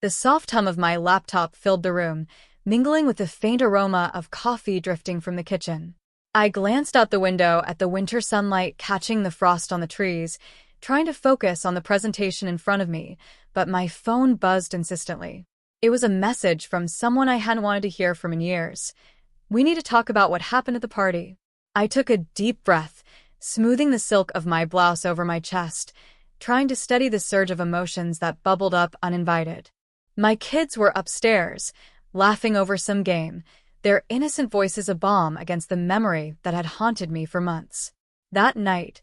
The soft hum of my laptop filled the room, mingling with the faint aroma of coffee drifting from the kitchen. I glanced out the window at the winter sunlight catching the frost on the trees, trying to focus on the presentation in front of me, but my phone buzzed insistently. It was a message from someone I hadn't wanted to hear from in years. "We need to talk about what happened at the party." I took a deep breath, smoothing the silk of my blouse over my chest, trying to steady the surge of emotions that bubbled up uninvited. My kids were upstairs, laughing over some game, their innocent voices a balm against the memory that had haunted me for months. That night,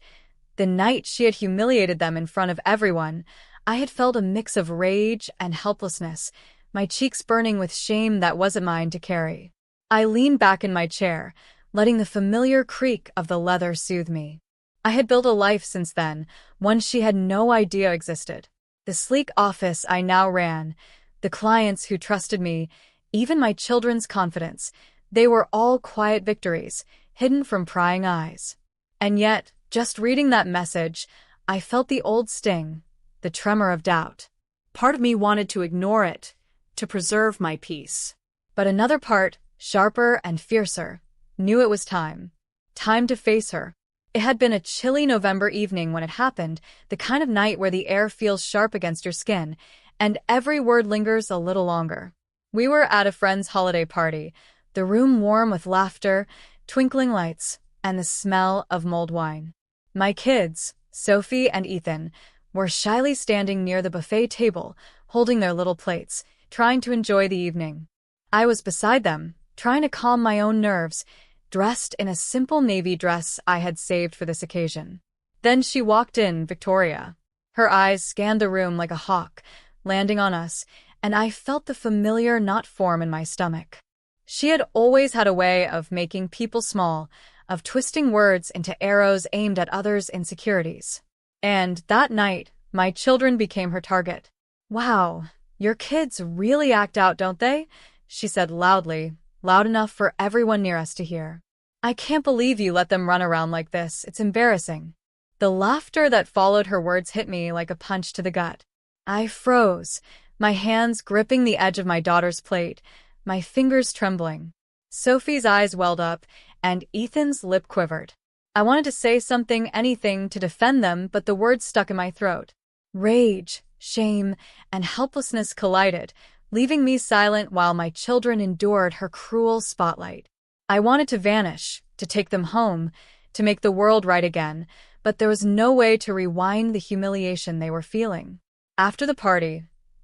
the night she had humiliated them in front of everyone, I had felt a mix of rage and helplessness, my cheeks burning with shame that wasn't mine to carry. I leaned back in my chair, letting the familiar creak of the leather soothe me. I had built a life since then, one she had no idea existed. The sleek office I now ran, the clients who trusted me, even my children's confidence, they were all quiet victories, hidden from prying eyes. And yet, just reading that message, I felt the old sting, the tremor of doubt. Part of me wanted to ignore it, to preserve my peace. But another part, sharper and fiercer, knew it was time. Time to face her. It had been a chilly November evening when it happened, the kind of night where the air feels sharp against your skin, and every word lingers a little longer. We were at a friend's holiday party, the room warm with laughter, twinkling lights, and the smell of mulled wine. My kids, Sophie and Ethan, were shyly standing near the buffet table, holding their little plates, trying to enjoy the evening. I was beside them, trying to calm my own nerves, dressed in a simple navy dress I had saved for this occasion. Then she walked in, Victoria. Her eyes scanned the room like a hawk, landing on us, and I felt the familiar knot form in my stomach. She had always had a way of making people small, of twisting words into arrows aimed at others' insecurities. And that night, my children became her target. "Wow, your kids really act out, don't they?" she said loudly, loud enough for everyone near us to hear. "I can't believe you let them run around like this. It's embarrassing." The laughter that followed her words hit me like a punch to the gut. I froze, my hands gripping the edge of my daughter's plate, my fingers trembling. Sophie's eyes welled up, and Ethan's lip quivered. I wanted to say something, anything, to defend them, but the words stuck in my throat. Rage, shame, and helplessness collided, leaving me silent while my children endured her cruel spotlight. I wanted to vanish, to take them home, to make the world right again, but there was no way to rewind the humiliation they were feeling. After the party,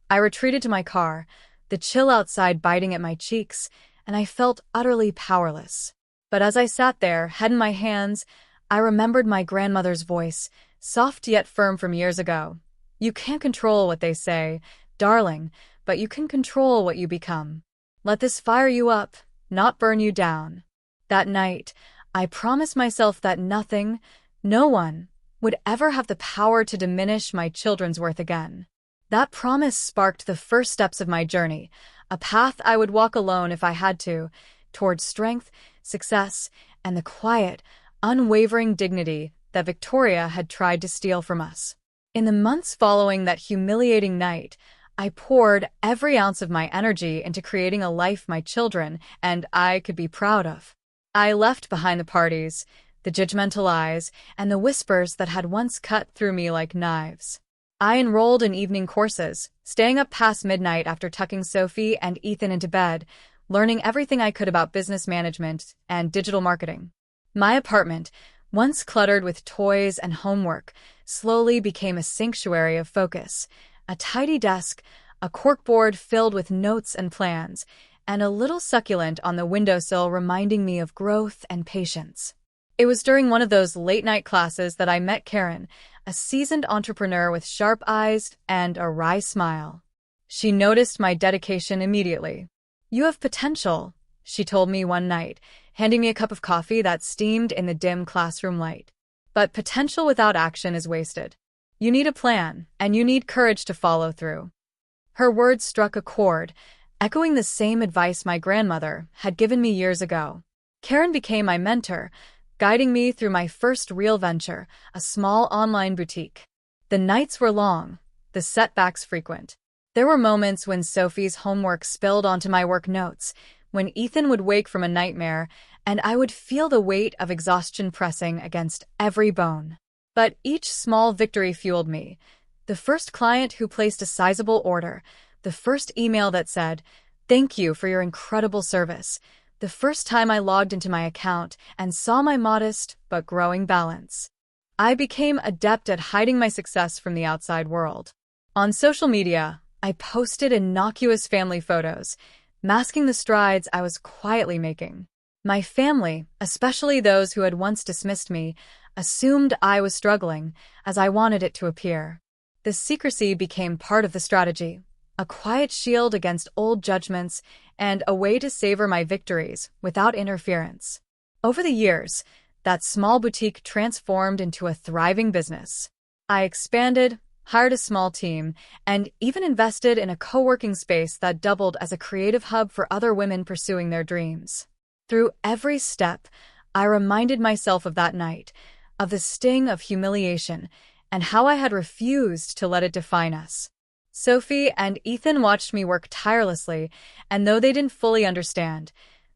I retreated to my car, the chill outside biting at my cheeks, and I felt utterly powerless. But as I sat there, head in my hands, I remembered my grandmother's voice, soft yet firm from years ago. "You can't control what they say, darling, but you can control what you become. Let this fire you up, not burn you down." That night, I promised myself that nothing, no one, would ever have the power to diminish my children's worth again. That promise sparked the first steps of my journey, a path I would walk alone if I had to, towards strength, success, and the quiet, unwavering dignity that Victoria had tried to steal from us. In the months following that humiliating night, I poured every ounce of my energy into creating a life my children and I could be proud of. I left behind the parties, the judgmental eyes, and the whispers that had once cut through me like knives. I enrolled in evening courses, staying up past midnight after tucking Sophie and Ethan into bed, learning everything I could about business management and digital marketing. My apartment, once cluttered with toys and homework, slowly became a sanctuary of focus. A tidy desk, a corkboard filled with notes and plans, and a little succulent on the windowsill reminding me of growth and patience. It was during one of those late-night classes that I met Karen, a seasoned entrepreneur with sharp eyes and a wry smile. She noticed my dedication immediately. "You have potential," she told me one night, handing me a cup of coffee that steamed in the dim classroom light. "But potential without action is wasted. You need a plan, and you need courage to follow through." Her words struck a chord, echoing the same advice my grandmother had given me years ago. Karen became my mentor, guiding me through my first real venture, a small online boutique. The nights were long, the setbacks frequent. There were moments when Sophie's homework spilled onto my work notes, when Ethan would wake from a nightmare, and I would feel the weight of exhaustion pressing against every bone. But each small victory fueled me. The first client who placed a sizable order, the first email that said, "Thank you for your incredible service," the first time I logged into my account and saw my modest but growing balance. I became adept at hiding my success from the outside world. On social media, I posted innocuous family photos, masking the strides I was quietly making. My family, especially those who had once dismissed me, assumed I was struggling, as I wanted it to appear. The secrecy became part of the strategy, a quiet shield against old judgments and a way to savor my victories without interference. Over the years, that small boutique transformed into a thriving business. I expanded, hired a small team, and even invested in a co-working space that doubled as a creative hub for other women pursuing their dreams. Through every step, I reminded myself of that night, of the sting of humiliation, and how I had refused to let it define us. Sophie and Ethan watched me work tirelessly, and though they didn't fully understand,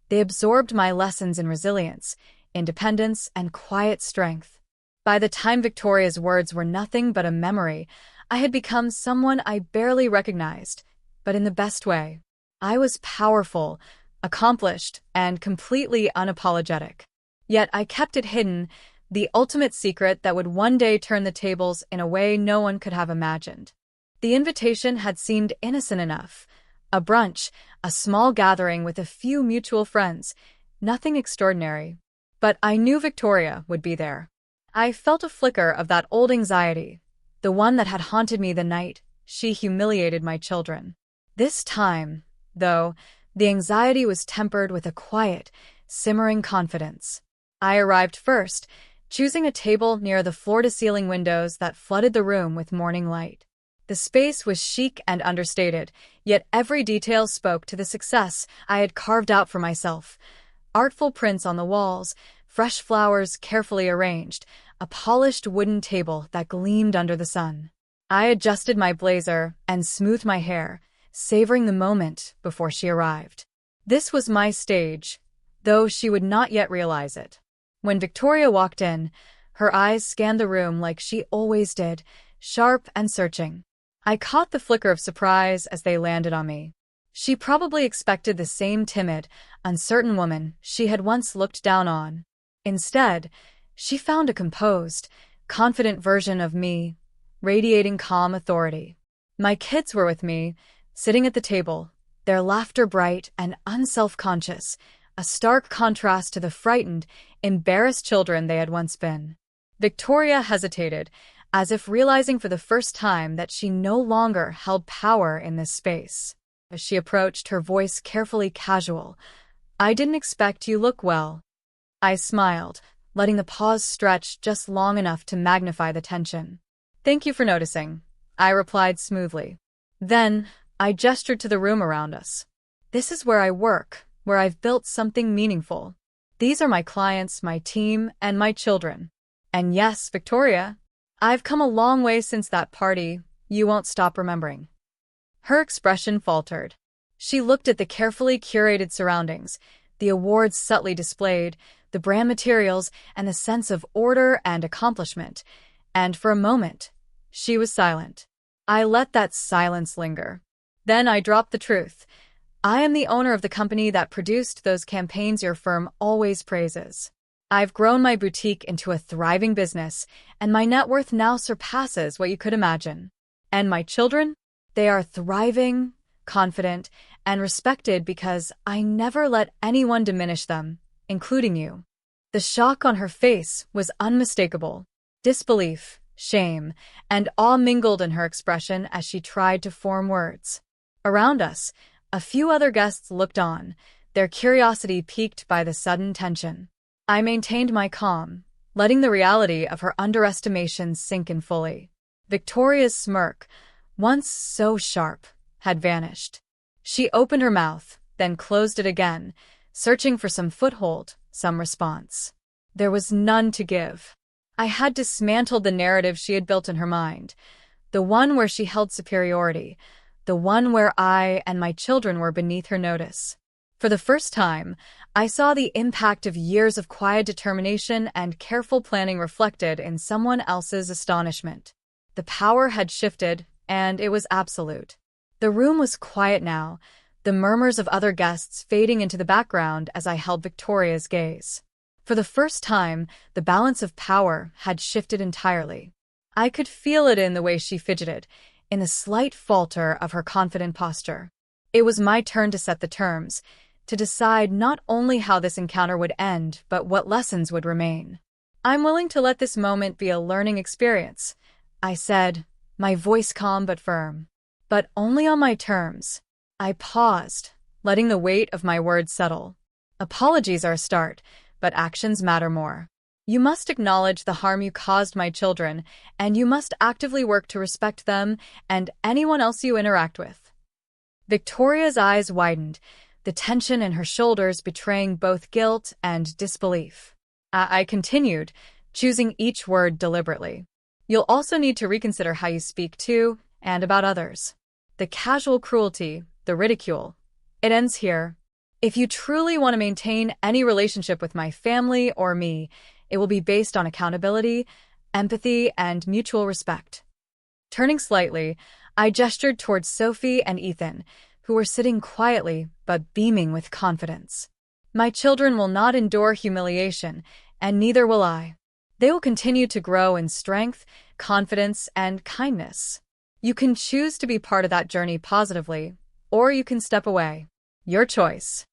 they absorbed my lessons in resilience, independence, and quiet strength. By the time Victoria's words were nothing but a memory, I had become someone I barely recognized, but in the best way. I was powerful, accomplished, and completely unapologetic. Yet I kept it hidden, the ultimate secret that would one day turn the tables in a way no one could have imagined. The invitation had seemed innocent enough. A brunch, a small gathering with a few mutual friends, nothing extraordinary. But I knew Victoria would be there. I felt a flicker of that old anxiety, the one that had haunted me the night she humiliated my children. This time, though, the anxiety was tempered with a quiet, simmering confidence. I arrived first, choosing a table near the floor-to-ceiling windows that flooded the room with morning light. The space was chic and understated, yet every detail spoke to the success I had carved out for myself. Artful prints on the walls, fresh flowers carefully arranged, a polished wooden table that gleamed under the sun. I adjusted my blazer and smoothed my hair, savoring the moment before she arrived. This was my stage, though she would not yet realize it. When Victoria walked in, her eyes scanned the room like she always did, sharp and searching. I caught the flicker of surprise as they landed on me. She probably expected the same timid, uncertain woman she had once looked down on. Instead, she found a composed, confident version of me, radiating calm authority. My kids were with me, sitting at the table, their laughter bright and unself-conscious, a stark contrast to the frightened, embarrassed children they had once been. Victoria hesitated, as if realizing for the first time that she no longer held power in this space. As she approached, her voice carefully casual. "I didn't expect you look well." I smiled, letting the pause stretch just long enough to magnify the tension. "Thank you for noticing," I replied smoothly. Then, I gestured to the room around us. "This is where I work, where I've built something meaningful. These are my clients, my team, and my children. And yes, Victoria, I've come a long way since that party you won't stop remembering." Her expression faltered. She looked at the carefully curated surroundings, the awards subtly displayed, the brand materials, and the sense of order and accomplishment, and for a moment, she was silent. I let that silence linger. Then I dropped the truth. "I am the owner of the company that produced those campaigns your firm always praises. I've grown my boutique into a thriving business, and my net worth now surpasses what you could imagine. And my children? They are thriving, confident, and respected because I never let anyone diminish them, including you." The shock on her face was unmistakable. Disbelief, shame, and awe mingled in her expression as she tried to form words. Around us, a few other guests looked on, their curiosity piqued by the sudden tension. I maintained my calm, letting the reality of her underestimation sink in fully. Victoria's smirk, once so sharp, had vanished. She opened her mouth, then closed it again, searching for some foothold, some response. There was none to give. I had dismantled the narrative she had built in her mind, the one where she held superiority, the one where I and my children were beneath her notice. For the first time, I saw the impact of years of quiet determination and careful planning reflected in someone else's astonishment. The power had shifted, and it was absolute. The room was quiet now, the murmurs of other guests fading into the background as I held Victoria's gaze. For the first time, the balance of power had shifted entirely. I could feel it in the way she fidgeted, in the slight falter of her confident posture. It was my turn to set the terms, to decide not only how this encounter would end, but what lessons would remain. "I'm willing to let this moment be a learning experience," I said, my voice calm but firm. "But only on my terms." I paused, letting the weight of my words settle. "Apologies are a start, but actions matter more. You must acknowledge the harm you caused my children, and you must actively work to respect them and anyone else you interact with." Victoria's eyes widened, the tension in her shoulders betraying both guilt and disbelief. I continued, choosing each word deliberately. "You'll also need to reconsider how you speak to and about others. The casual cruelty, the ridicule, it ends here. If you truly want to maintain any relationship with my family or me, it will be based on accountability, empathy, and mutual respect." Turning slightly, I gestured towards Sophie and Ethan, who were sitting quietly but beaming with confidence. "My children will not endure humiliation, and neither will I. They will continue to grow in strength, confidence, and kindness. You can choose to be part of that journey positively, or you can step away. Your choice."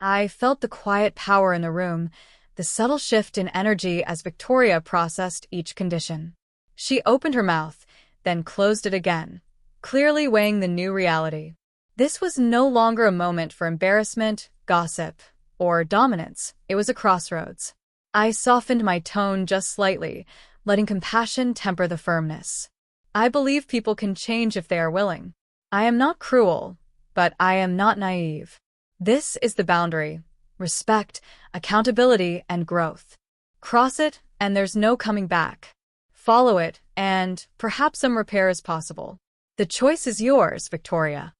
I felt the quiet power in the room, the subtle shift in energy as Victoria processed each condition. She opened her mouth, then closed it again, clearly weighing the new reality. This was no longer a moment for embarrassment, gossip, or dominance. It was a crossroads. I softened my tone just slightly, letting compassion temper the firmness. "I believe people can change if they are willing. I am not cruel, but I am not naive. This is the boundary: respect, accountability, and growth. Cross it, and there's no coming back. Follow it, and perhaps some repair is possible. The choice is yours, Victoria."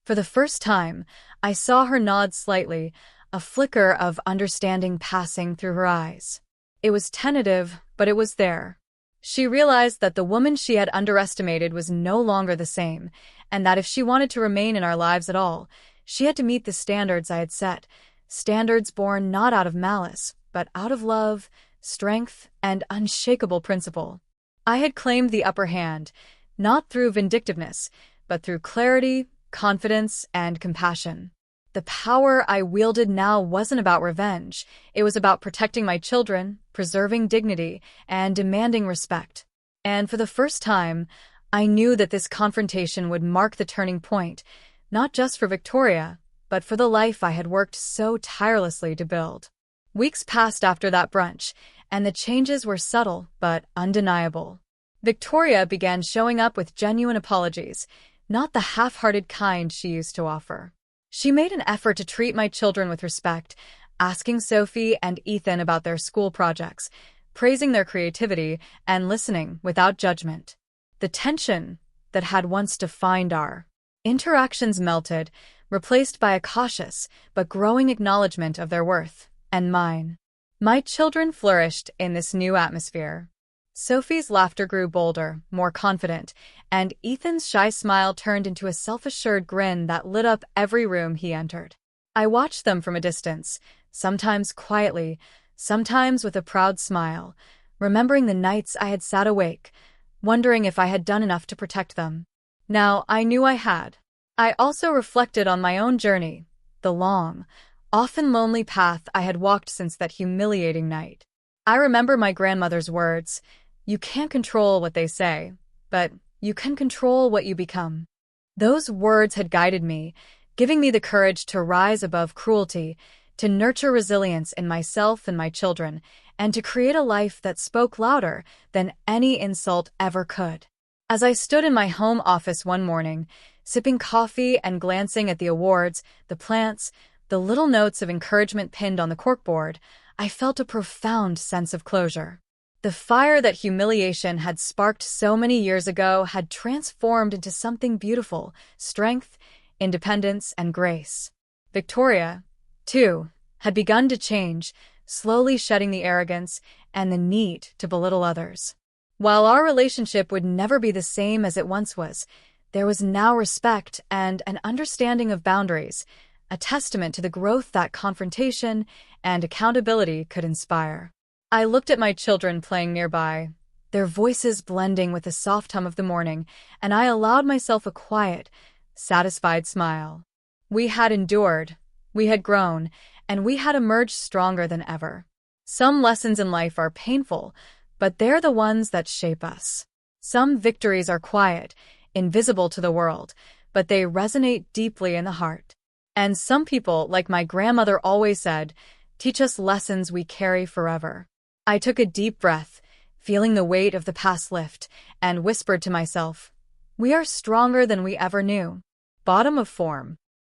For the first time, I saw her nod slightly, a flicker of understanding passing through her eyes. It was tentative, but it was there. She realized that the woman she had underestimated was no longer the same, and that if she wanted to remain in our lives at all, she had to meet the standards I had set, standards born not out of malice, but out of love, strength, and unshakable principle. I had claimed the upper hand, not through vindictiveness, but through clarity, confidence, and compassion. The power I wielded now wasn't about revenge. It was about protecting my children, preserving dignity, and demanding respect. And for the first time, I knew that this confrontation would mark the turning point, not just for Victoria, but for the life I had worked so tirelessly to build. Weeks passed after that brunch, and the changes were subtle but undeniable. Victoria began showing up with genuine apologies, not the half-hearted kind she used to offer. She made an effort to treat my children with respect, asking Sophie and Ethan about their school projects, praising their creativity, and listening without judgment. The tension that had once defined our interactions melted, replaced by a cautious but growing acknowledgement of their worth, and mine. My children flourished in this new atmosphere. Sophie's laughter grew bolder, more confident, and Ethan's shy smile turned into a self-assured grin that lit up every room he entered. I watched them from a distance, sometimes quietly, sometimes with a proud smile, remembering the nights I had sat awake, wondering if I had done enough to protect them. Now I knew I had. I also reflected on my own journey, the long, often lonely path I had walked since that humiliating night. I remember my grandmother's words: "You can't control what they say, but you can control what you become." Those words had guided me, giving me the courage to rise above cruelty, to nurture resilience in myself and my children, and to create a life that spoke louder than any insult ever could. As I stood in my home office one morning, sipping coffee and glancing at the awards, the plants, the little notes of encouragement pinned on the corkboard, I felt a profound sense of closure. The fire that humiliation had sparked so many years ago had transformed into something beautiful: strength, independence, and grace. Victoria, too, had begun to change, slowly shedding the arrogance and the need to belittle others. While our relationship would never be the same as it once was, there was now respect and an understanding of boundaries, a testament to the growth that confrontation and accountability could inspire. I looked at my children playing nearby, their voices blending with the soft hum of the morning, and I allowed myself a quiet, satisfied smile. We had endured, we had grown, and we had emerged stronger than ever. Some lessons in life are painful, but they're the ones that shape us. Some victories are quiet, invisible to the world, but they resonate deeply in the heart. And some people, like my grandmother always said, teach us lessons we carry forever. I took a deep breath, feeling the weight of the past lift, and whispered to myself, "We are stronger than we ever knew." Bottom of form.